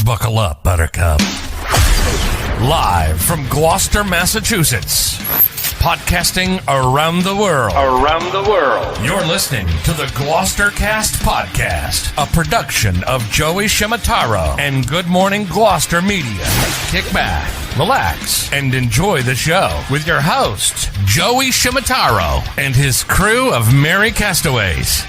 Buckle up, Buttercup. Live from Gloucester, Massachusetts. Podcasting around the world. You're listening to the Gloucester Cast Podcast, a production of Joey Shimataro and Good Morning Gloucester Media. Kick back, relax, and enjoy the show with your host, Joey Shimataro, and his crew of merry castaways.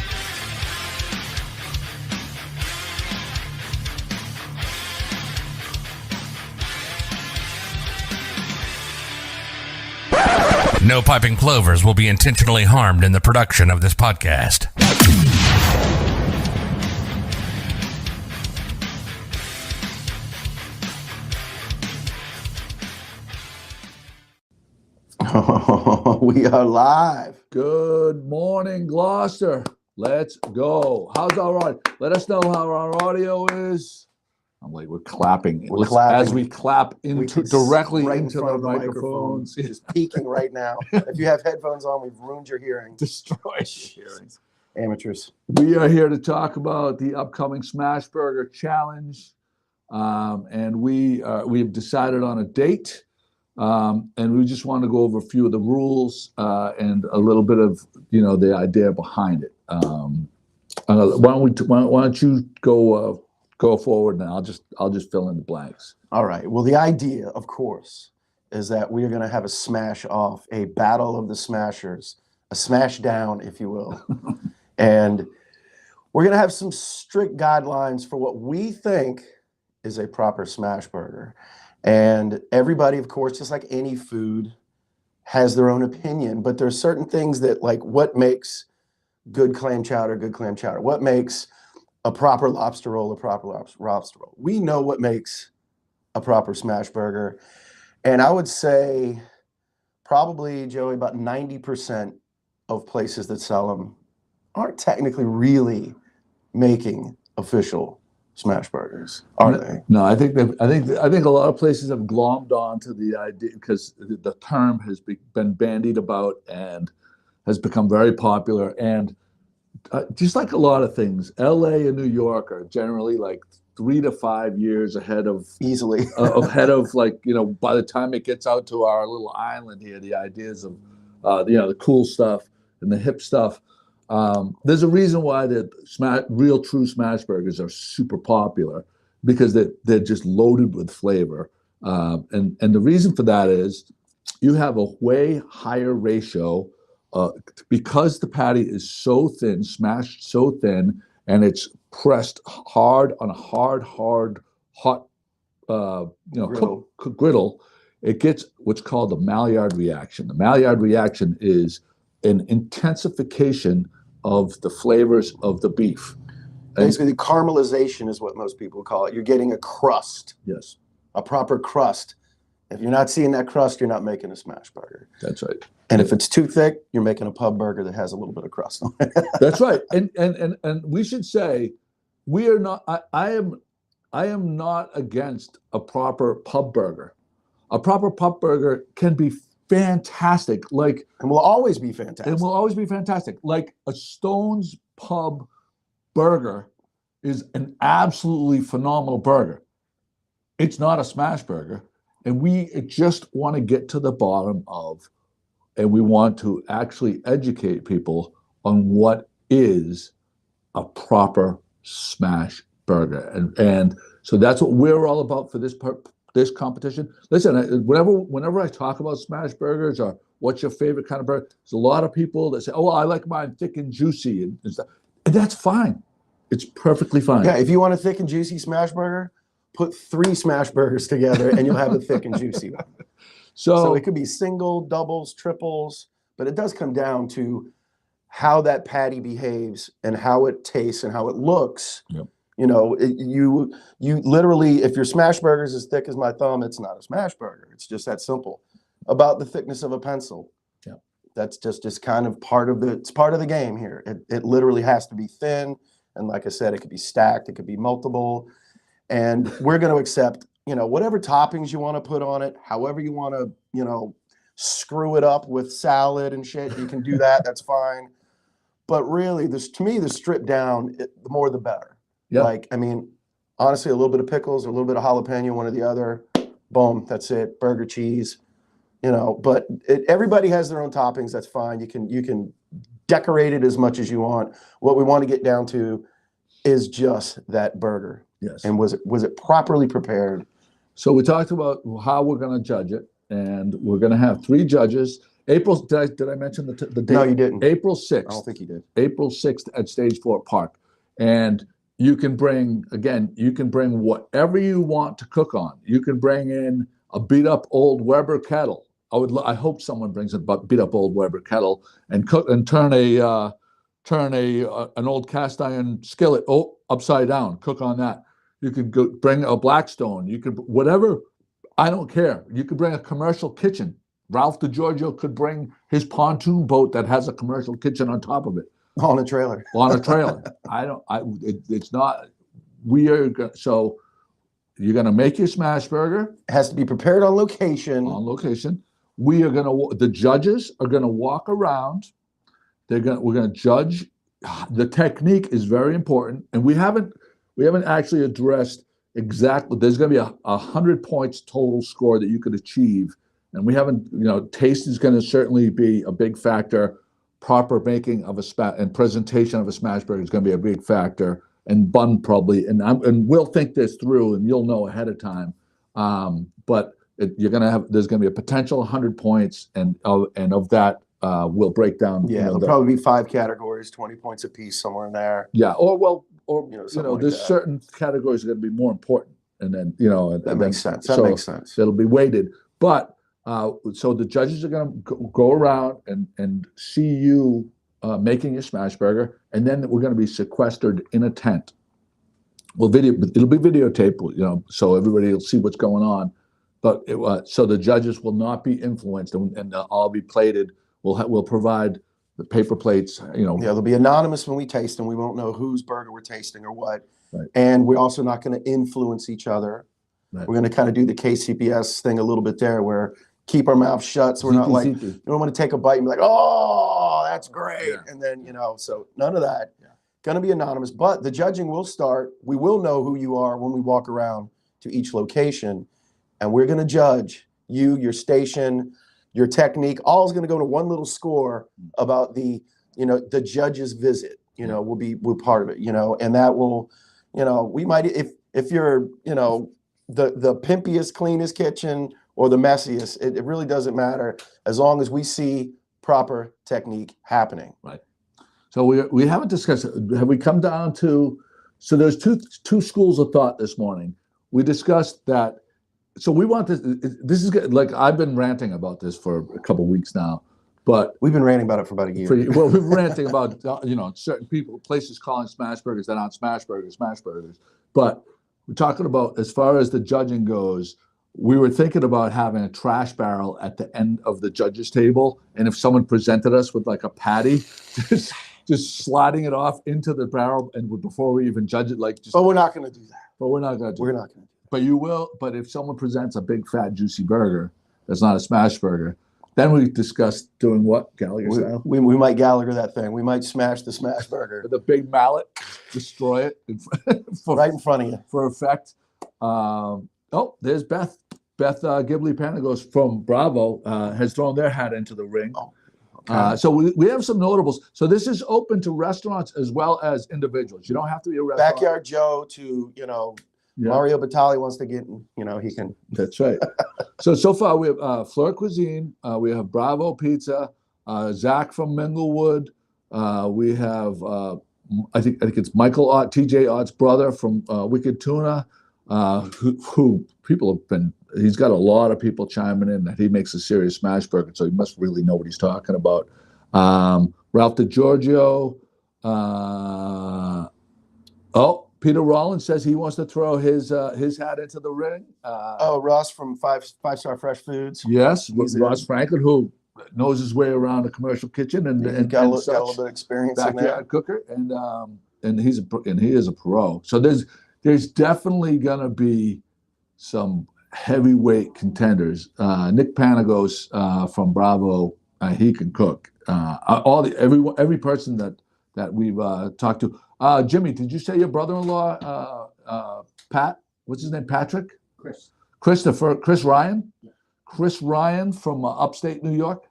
No piping plovers will be intentionally harmed in the production of this podcast. We are live. Good morning, Gloucester. Let's go. How's our audio? Let us know how our audio is. I'm like, we're clapping. As we clap directly right into the microphones. It's peaking right now. If you have headphones on, we've ruined your hearing. Destroyed your hearing. Amateurs. We are here to talk about the upcoming Smashburger Challenge. And we've decided on a date. And we just want to go over a few of the rules and a little bit of, the idea behind it. Why don't you go forward, and I'll just fill in the blanks. All right. Well, the idea, of course, is that we are going to have a smash off, a battle of the smashers, a smash down, if you will. And we're going to have some strict guidelines for what we think is a proper smash burger. And everybody, of course, just like any food, has their own opinion. But there are certain things that, like, what makes good clam chowder, what makes a proper lobster roll, lobster roll. We know what makes a proper smash burger. And I would say probably, Joey, about 90% of places that sell them aren't technically really making official smash burgers, are they? No, I think a lot of places have glommed onto the idea because the term has been bandied about and has become very popular. And just like a lot of things, LA and New York are generally like 3 to 5 years ahead of easily by the time it gets out to our little island here, the ideas of the cool stuff and the hip stuff. There's a reason why the real true smash burgers are super popular, because they're just loaded with flavor. And the reason for that is you have a way higher ratio because the patty is so thin, smashed so thin, and it's pressed hard on a hot griddle, it gets what's called the Maillard reaction. The Maillard reaction is an intensification of the flavors of the beef. Basically, the caramelization is what most people call it. You're getting a crust. Yes. A proper crust. If you're not seeing that crust, you're not making a smash burger. That's right. And if it's too thick, you're making a pub burger that has a little bit of crust on it. That's right. And we should say we are not. I am not against a proper pub burger. A proper pub burger can be fantastic, and will always be fantastic. Like a Stone's Pub burger is an absolutely phenomenal burger. It's not a smash burger. And we just want to get to the bottom of, and we want to actually educate people on what is a proper smash burger. And so that's what we're all about for this competition. Listen, whenever I talk about smash burgers or what's your favorite kind of burger, there's a lot of people that say, oh, I like mine thick and juicy and stuff. And that's fine. It's perfectly fine. Yeah, if you want a thick and juicy smash burger, put 3 smash burgers together and you'll have a thick and juicy one. So it could be single, doubles, triples, but it does come down to how that patty behaves and how it tastes and how it looks. Yep. You literally, if your smash burger is as thick as my thumb, it's not a smash burger. It's just that simple. About the thickness of a pencil. Yeah. That's just kind of part of the game here. It literally has to be thin. And like I said, it could be stacked, it could be multiple. And we're going to accept, whatever toppings you want to put on it, however you want to, screw it up with salad and shit, you can do that. That's fine. But really, to me, the stripped down, the more the better. Yeah. honestly, a little bit of pickles, or a little bit of jalapeno, one or the other. Boom, that's it. Burger, cheese, But everybody has their own toppings. That's fine. You can decorate it as much as you want. What we want to get down to is just that burger. Yes. And was it properly prepared? So we talked about how we're going to judge it, and we're going to have 3 judges. April, did I mention the date? No, you didn't. April 6th. I don't think you did. April 6th at Stage 4 Park. And you can bring whatever you want to cook on. You can bring in a beat up old Weber kettle. I hope someone brings a beat up old Weber kettle and cook and turn an old cast iron skillet upside down. Cook on that. You could bring a Blackstone. You could whatever. I don't care. You could bring a commercial kitchen. Ralph DiGiorgio could bring his pontoon boat that has a commercial kitchen on top of it. On a trailer. It's not. So you're gonna make your smash burger. It has to be prepared on location. The judges are gonna walk around. We're gonna judge. The technique is very important, and we haven't actually addressed exactly. There's gonna be 100 points total score that you could achieve, and we haven't. Taste is gonna certainly be a big factor. Proper making of and presentation of a smash burger is going to be a big factor, and bun probably. And we'll think this through, and you'll know ahead of time. But there's going to be a potential 100 points, and of that we'll break down. Yeah, there'll probably be 5 categories, 20 points apiece, somewhere in there. Yeah, there's certain categories that are going to be more important, and then that makes sense. That makes sense. It'll be weighted, but. So the judges are going to go around and see you making your smash burger, and then we're going to be sequestered in a tent. It'll be videotaped, so everybody will see what's going on. But so the judges will not be influenced, and they'll all be plated. We'll provide the paper plates. Yeah, they'll be anonymous when we taste them. We won't know whose burger we're tasting or what. Right. And we're also not going to influence each other. Right. We're going to kind of do the KCPS thing a little bit there, where keep our mouth shut, so we're not like, you don't want to take a bite and be like, oh, that's great. Yeah. And then, so none of that. Yeah. Going to be anonymous, but the judging will start. We will know who you are when we walk around to each location, and we're going to judge you, your station, your technique. All is going to go to one little score about the judge's visit. Will be part of it. And that will, we might, if you're, the pimpiest, cleanest kitchen or the messiest, it really doesn't matter as long as we see proper technique happening. Right. So we haven't discussed it. Have we come down to? So there's two schools of thought this morning. We discussed that. So we want this. This is good. Like I've been ranting about this for a couple of weeks now, but we've been ranting about it for about a year. Well, we've been ranting about certain places calling smash burgers that aren't smash burgers. But we're talking about, as far as the judging goes, we were thinking about having a trash barrel at the end of the judges' table, and if someone presented us with like a patty, just sliding it off into the barrel, and before we even judge it, But we're not going to do that. We're not going to. We're not going to. But you will. But if someone presents a big, fat, juicy burger that's not a smash burger, then we discuss doing what, Gallagher style. We might Gallagher that thing. We might smash the smash burger with a big mallet, destroy it right in front of you for effect. There's Beth. Beth Ghibli Panagos from Bravo has thrown their hat into the ring. Oh, okay. So we have some notables. So this is open to restaurants as well as individuals. You don't have to be a restaurant. Backyard Joe to, Mario Batali wants to get, he can. That's right. So far we have Fleur Cuisine. We have Bravo Pizza. Zach from Minglewood. We have, I think it's Michael Ott, TJ Ott's brother from Wicked Tuna, who people have been. He's got a lot of people chiming in that he makes a serious smash burger, so he must really know what he's talking about. Ralph DiGiorgio. Peter Rollins says he wants to throw his hat into the ring. Ross from Five Star Fresh Foods. Yes, Ross Franklin, who knows his way around a commercial kitchen and got a little bit of experience in backyard cooker, and he is a pro. So there's definitely gonna be some heavyweight contenders. Nick Panagos from Bravo, he can cook. Every person that we've talked to. Jimmy, did you say your brother-in-law Pat, what's his name? Patrick? Chris. Chris Ryan? Yeah. Chris Ryan from upstate New York.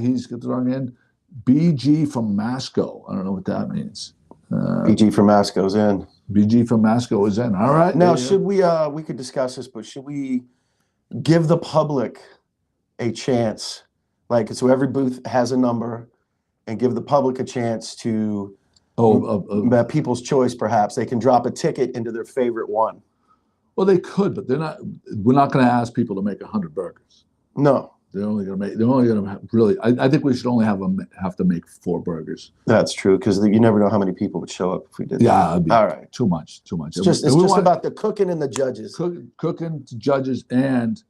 He's throwing in BG from Masco. I don't know what that means. BG from Masco's in. BG from Masco is in. All right. Now, should we could discuss this, but should we give the public a chance? Like, so every booth has a number, and give the public a chance to people's choice, perhaps. They can drop a ticket into their favorite one. Well, they could, but we're not going to ask people to make 100 burgers. No. They're only going to really, I think we should only have to make 4 burgers. That's true, because you never know how many people would show up if we did Yeah, that. All right. Too much. It's just about the cooking and the judges. Cooking, judges, and,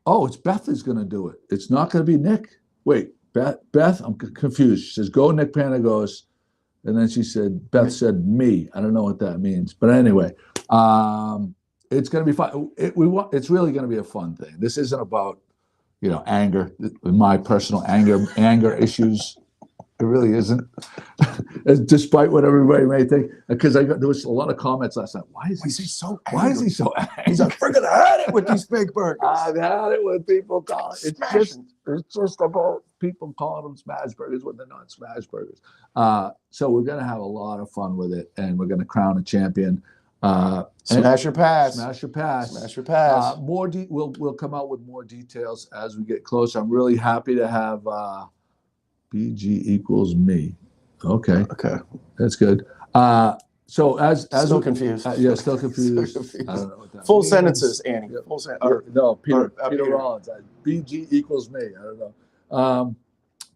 it's Beth is going to do it. It's not going to be Nick. Wait, Beth, I'm confused. She says, go Nick Panagos. And then Beth said me. I don't know what that means. But anyway, it's going to be fun. It's really going to be a fun thing. This isn't about, anger, my personal anger issues. It really isn't, despite what everybody may think. Because there was a lot of comments last night. Why is he so angry? Why is he so angry? He's like, freaking had it with these fake burgers. I've had it with people calling. It's just about people calling them smash burgers when they're not smash burgers. So we're going to have a lot of fun with it, and we're going to crown a champion. Smash your pass. Smash your pass. Smash your pass. We'll come out with more details as we get closer. I'm really happy to have BG equals me. Okay, that's good. So as still confused. Still confused. I don't know what that Full means. sentences, Annie. Yeah. Full sentence. No, Peter Peter. Rollins. BG equals me. I don't know.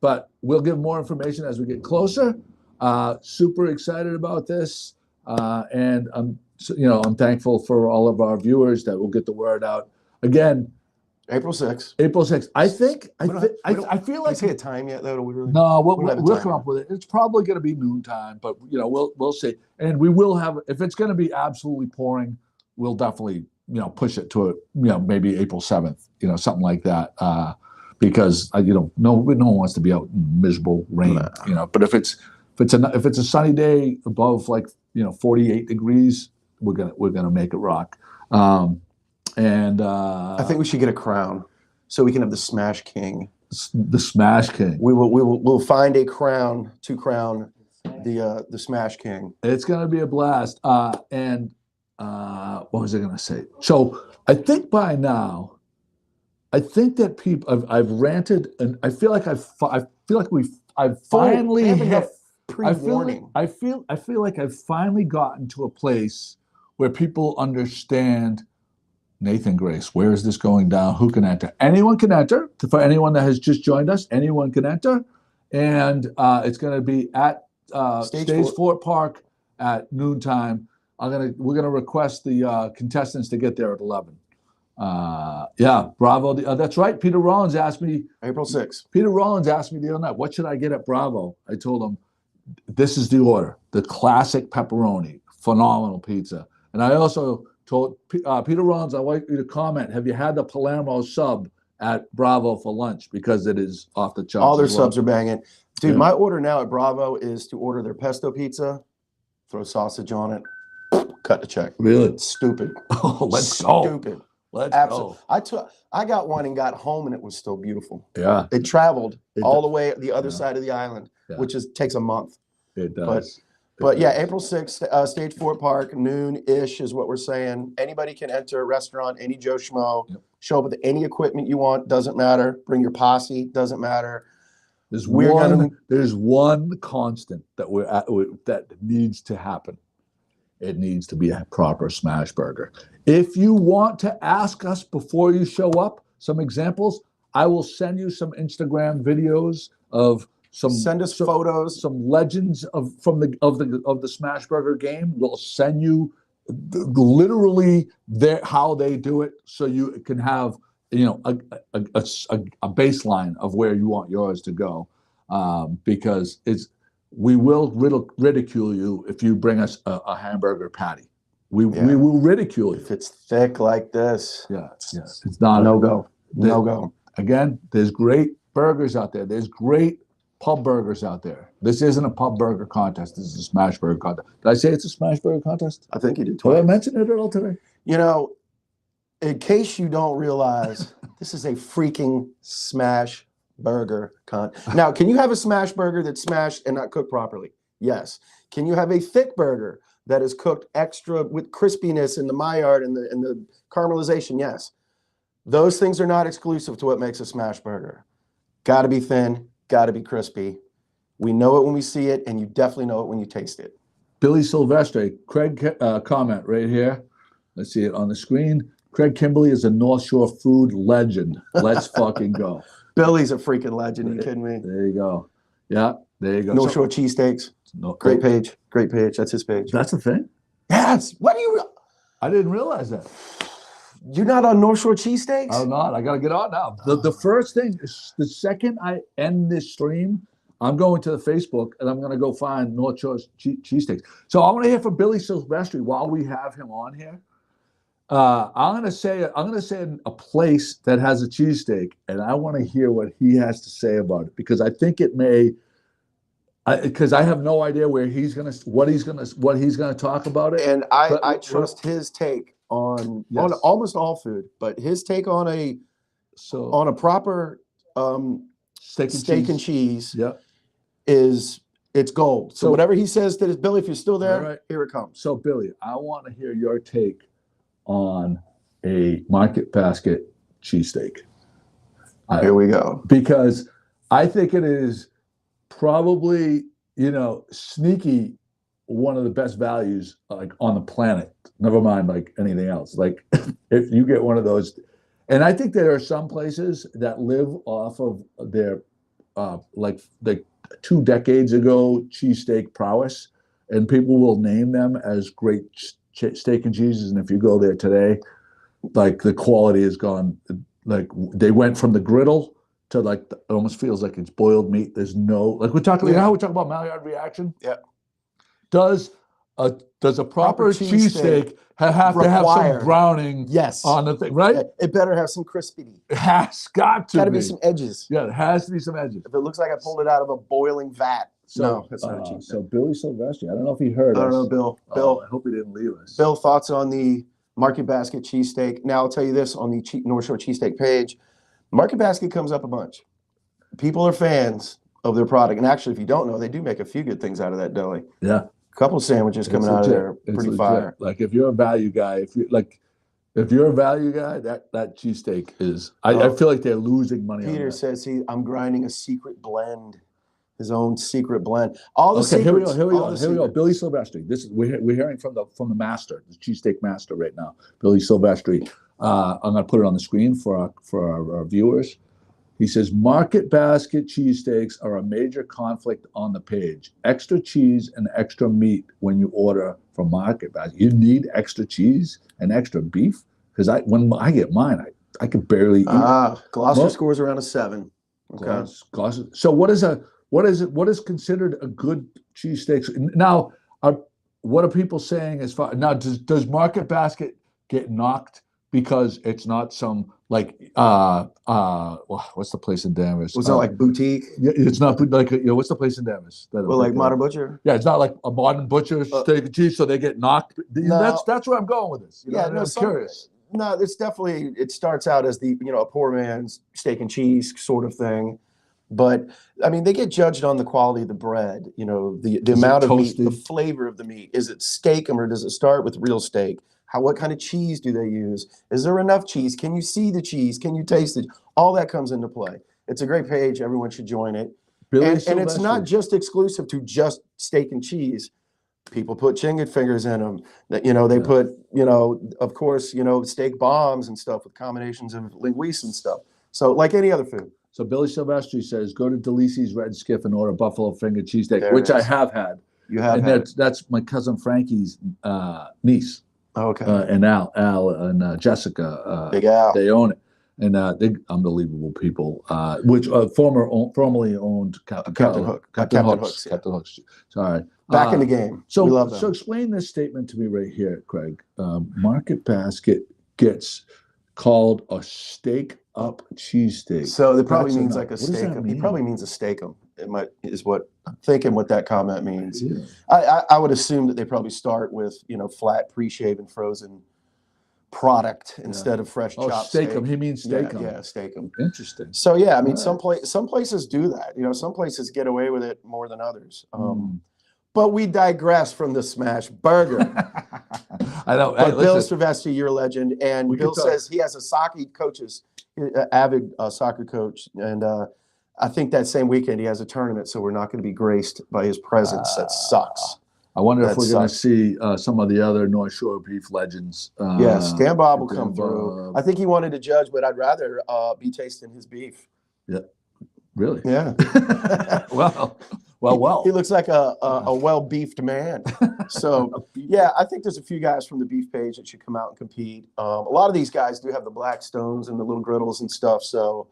But we'll give more information as we get closer. Super excited about this, and I'm thankful for all of our viewers that will get the word out. Again, April 6th. April 6th. I feel like. Can we say a time yet? Though, No, we'll come up with it. It's probably going to be noontime, but we'll see. And we will have, if it's going to be absolutely pouring, we'll definitely push it to maybe April 7th, something like that. Because no one wants to be out in miserable rain, But if it's a sunny day above 48 degrees, we're gonna make it rock. And I think we should get a crown so we can have the Smash King. The Smash King. We'll find a crown to crown the Smash King. It's gonna be a blast. And what was I gonna say? So I think by now, that people I've ranted, and I feel like I've finally hit pre-warning. I feel like I've finally gotten to a place where people understand. Nathan Grace, where is this going down? Who can enter? Anyone can enter. For anyone that has just joined us, anyone can enter. And it's going to be at Stage Fort Park at noontime. We're gonna request the contestants to get there at 11. Bravo. That's right. Peter Rollins asked me. April 6th. Peter Rollins asked me the other night, what should I get at Bravo? I told him, this is the order. The classic pepperoni, phenomenal pizza. And I also told Peter Rollins, I want you to comment, have you had the Palermo sub at Bravo for lunch? Because it is off the charts. All their subs are banging. Dude, my order now at Bravo is to order their pesto pizza, throw sausage on it, cut the check. Really? It's stupid. Oh, let's go. Stupid. Let's Absolutely. go. I got one and got home, and it was still beautiful. Yeah. It traveled all the way the other side of the island, which takes a month. It does. But yeah, April 6th, Stage Fort Park, noon-ish is what we're saying. Anybody can enter a restaurant, any Joe Schmo. Yep. Show up with any equipment you want, doesn't matter. Bring your posse, doesn't matter. There's one constant that needs to happen. It needs to be a proper smash burger. If you want to ask us before you show up, some examples, I will send you some Instagram videos of send us photos, some legends of the smash burger game. We'll send you literally how they do it, so you can have a baseline of where you want yours to go, because we will ridicule you if you bring us a hamburger patty. We will ridicule you if it's thick like this. It's not no go. No go. Again, there's great burgers out there. There's great pub burgers out there. This isn't a pub burger contest. This is a smash burger contest. Did I say it's a smash burger contest? I think you did Did twice. I mention it at all today? You know, in case you don't realize, this is a freaking smash burger Now, can you have a smash burger that's smashed and not cooked properly? Yes. Can you have a thick burger that is cooked extra with crispiness in the Maillard and the caramelization? Yes. Those things are not exclusive to what makes a smash burger. Got to be thin, got to be crispy. We know it when we see it, and you definitely know it when you taste it. Billy Silvestre, Craig comment right here. Let's see it on the screen. Craig Kimberley is a North Shore food legend. Let's fucking go. Billy's a freaking legend. Are you kidding me? There you go. Yeah, there you go. North Shore cheesesteaks. Great page. Great page. That's his page. That's the thing? Yes. What do you... I didn't realize that. You're not on North Shore cheesesteaks? I'm not. I got to get on now. The first thing, the second I end this stream, I'm going to the Facebook and I'm going to go find North Shore cheesesteaks. So I want to hear from Billy Silvestri while we have him on here. I'm going to say a place that has a cheesesteak, and I want to hear what he has to say about it, because I think it may. Because I have no idea what he's gonna talk about it. And I trust his take on almost all food, but his take on a proper steak and cheese it's gold. So whatever he says to Billy, if you're still there, here it comes. So Billy, I want to hear your take on a Market Basket cheesesteak. Here we go. Because I think it is probably, sneaky one of the best values like on the planet. Never mind like anything else. Like if you get one of those, and I think there are some places that live off of their like 2 decades ago cheesesteak prowess, and people will name them as great steak and cheeses. And if you go there today, like the quality has gone, like they went from the griddle to like it almost feels like it's boiled meat. There's no like we're talking. You know how we talk about Maillard reaction? Yeah. Does a proper cheesesteak have to have some browning? Yes. On the thing, right? It better have some crispity. It has got to be some edges. Yeah, it has to be some edges. If it looks like I pulled it out of a boiling vat, no, that's not a cheesesteak. So Billy Silvestri, I don't know if he heard us. I don't know, Bill. Bill, I hope he didn't leave us. Bill, thoughts on the Market Basket cheesesteak? Now I'll tell you this on the North Shore cheesesteak page. Market Basket comes up a bunch. People are fans of their product. And actually, if you don't know, they do make a few good things out of that deli. Yeah. A couple of sandwiches coming out of there. Pretty fire. Like if you're a value guy, if you're a value guy, that cheesesteak is, I feel like they're losing money. Peter says I'm grinding a secret blend. His own secret blend. All the secrets. Here we go. Billy Silvestri. This is we're hearing from the master, the cheesesteak master right now. Billy Silvestri. I'm going to put it on the screen for our viewers. He says, Market Basket cheesesteaks are a major conflict on the page. Extra cheese and extra meat when you order from Market Basket. You need extra cheese and extra beef? Because when I get mine, I could barely eat. Gloucester scores around a 7. Okay. Gloucester. So what is considered a good cheesesteak? Now, what are people saying as far now? Does Market Basket get knocked because it's not some like what's the place in Danvers? Was that like boutique? Yeah, it's not like what's the place in Danvers? Well, like Modern Butcher. Yeah, it's not like a Modern Butcher steak and cheese, so they get knocked. No, that's where I'm going with this. I'm curious. No, it's definitely it starts out as the a poor man's steak and cheese sort of thing. But I mean, they get judged on the quality of the bread, the amount of meat, the flavor of the meat. Is it steak-em or does it start with real steak? What kind of cheese do they use? Is there enough cheese? Can you see the cheese? Can you taste it? All that comes into play. It's a great page. Everyone should join it. And it's not just exclusive to just steak and cheese. People put chicken fingers in them. They put, of course, steak bombs and stuff with combinations of linguiça and stuff. So like any other food. So Billy Silvestri says, go to Delisi's Red Skiff and order buffalo finger cheesesteak, which I have had. You have and had. That's my cousin Frankie's niece. Oh, okay. And Al and Jessica. Big Al. They own it. And they're unbelievable people, which formerly owned Captain Hooks. Yeah. Captain Hooks. Sorry. Back in the game. So, we love them. So explain this statement to me right here, Craig. Market Basket gets called a steak up cheesesteak. So it probably means like a steak. It probably means a steak-em. is what I'm thinking what that comment means. Yeah. I would assume that they probably start with, flat pre-shaven frozen product instead of fresh chopped steak steak. them. He means steak them. Yeah, steak them. Interesting. So yeah, I mean, Right. some places do that. Some places get away with it more than others. But we digress from the smash burger. I know. But Hey, Bill listen, Silvestri, you're a legend, and We Bill could talk- says he has avid soccer coach, and I think that same weekend he has a tournament, so we're not going to be graced by his presence. That sucks. I wonder if That we're going to sucks. see some of the other North Shore beef legends. Yeah, Stan Bob will Dan come through. Bob. I think he wanted to judge, but I'd rather be tasting his beef. Really? Yeah. Well. He looks like a well-beefed man. So, yeah, I think there's a few guys from the beef page that should come out and compete. A lot of these guys do have the black stones and the little griddles and stuff. So,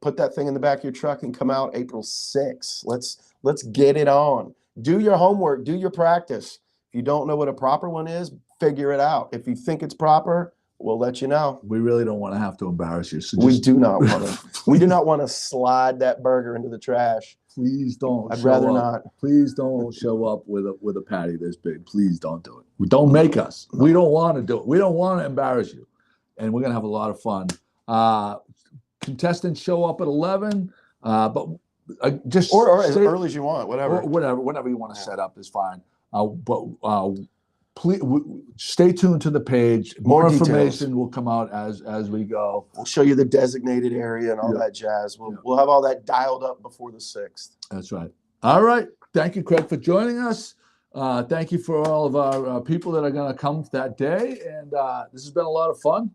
put that thing in the back of your truck and come out April 6th. Let's get it on. Do your homework. Do your practice. If you don't know what a proper one is, figure it out. If you think it's proper, we'll let you know. We really don't want to have to embarrass you. So We do not want to. We do not want to slide that burger into the trash. Please don't. I'd rather not. Please don't show up with a patty this big. Please don't do it. Don't make us. We don't want to do it. We don't want to embarrass you, and we're gonna have a lot of fun. Contestants show up at 11, but just Or as early as you want, whatever. whatever you want to set up is fine. Please stay tuned to the page. More details. information will come out as we go. We'll show you the designated area and all that jazz. We'll have all that dialed up before the 6th. That's right. All right. Thank you, Craig, for joining us. Thank you for all of our people that are going to come that day. And this has been a lot of fun.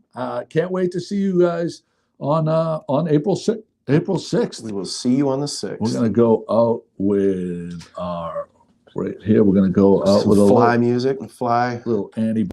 Can't wait to see you guys on April 6th. April 6th. We will see you on the 6th. We're going to go out with our right here. We're going to go out Some with fly music and fly. little Annie.